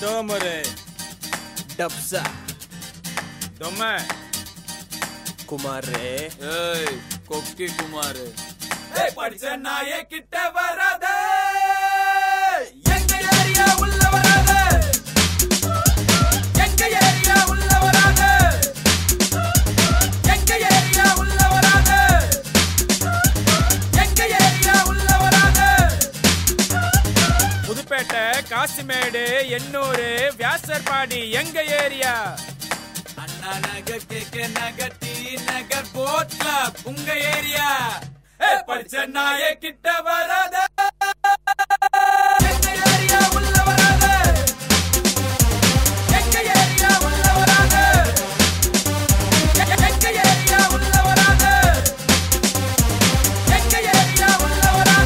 டோமரே டப்ஸா தொம்ம குமாரே ஏய் கொக்கி குமார் படிச்ச நாயே கிட்ட வராத எங்க ஏரியா உள்ள வராத எங்க ஏரியா உள்ள வராத எங்க ஏரியா உள்ள வராத எங்க ஏரியா உள்ள வராத புதுப்பேட்டை காசிமேடு எண்ணூர் வியாசர்பாடி எங்க ஏரியா அண்ணா நகர் கேக்க நகர் டி நகர் போட் கிளப் உங்க ஏரியா படிச்ச நாயே கிட்ட வராத எங்க ஏரியா உள்ள வராத எங்க ஏரியா உள்ள வராத எங்க ஏரியா உள்ள வராத எங்க ஏரியா உள்ள வராத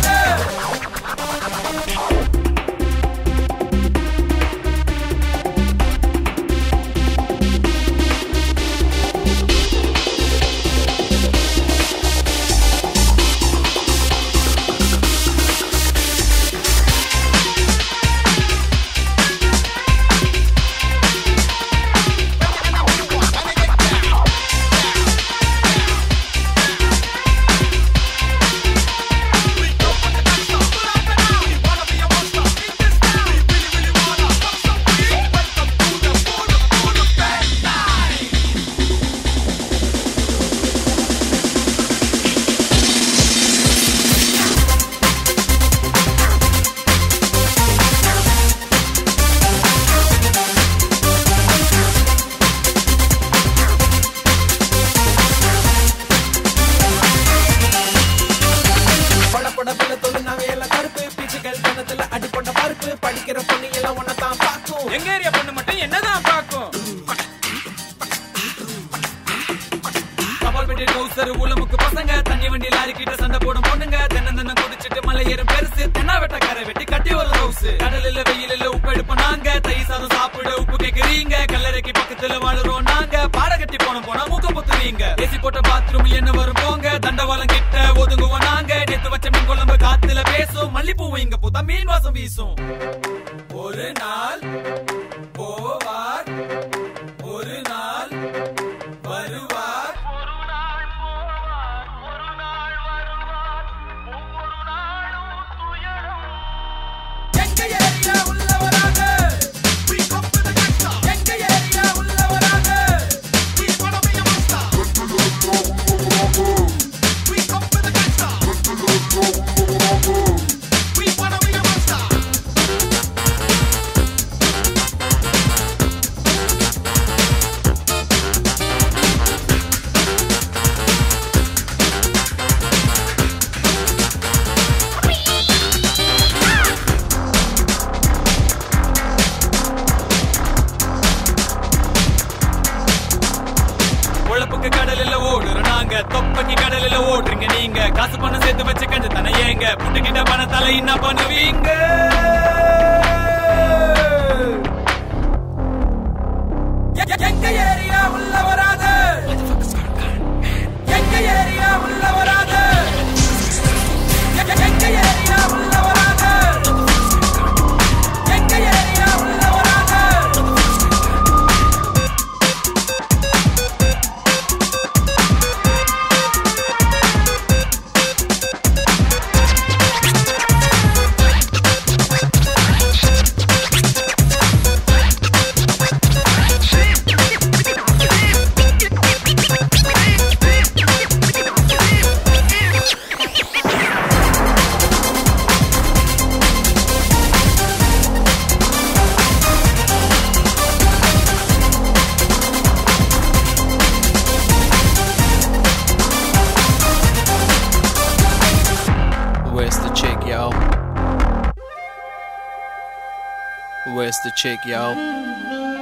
எங்க ஏரியா பொண்ணு மட்டும் என்னதான் பாக்கும் கபால் பெட்டி டவுசர் உலமுக்கு பசங்க தண்ணி வண்டி லாரி கிட்ட சண்டை போடும் பொண்ணுங்க தென்ன குடிச்சிட்டு மலை ஏறும் பெருசு தென்னா வெட்ட கரை வெட்டி கட்டி ஒரு ஹவுஸ் கடலில் வெயிலில் உப்பு எடுப்போம் நாங்க தை சாதம் சாப்பிட உப்பு கேக்குறீங்க கல்லறைக்கு பக்கத்துல வாழுறோம் நாங்க பாட கட்டி போனா மூக்க புத்துறீங்க ஏசி போட்ட பாத்ரூம் என்ன வரும் போங்க தண்டவாளம் கிட்ட ஒதுங்குவோம் நாங்க நேத்து வச்ச மீன் குழம்பு காத்துல பேசும் மல்லிப்பூவும் இங்க பூத்தா மீன் வாசம் வீசும் ஒரு நாள் போவார் ஒரு நாள் வருவார் ஒரு நாள் போவார் ஒரு நாள் வருவார் ஒவ்வொரு நாளும் துயரம் எங்க ஏரியா உள்ள வராத எங்க ஏரியா உள்ள வராத கடலில் ஓடுறோம் நாங்க தொப்பக்கி கடலில் ஓடுறீங்க நீங்க காசு பணம் சேர்த்து வச்சு கண்டு தானே ஏங்க புட்டுக்கிட்ட பணத்தால என்ன பண்ணுவீங்க எங்க ஏரியா உள்ள வராத எங்க ஏரியா உள்ள வராத எங்க ஏரியா உள்ள வராத எங்க ஏரியா உள்ள வராத Where's the chick, yo? Where's the chick, yo?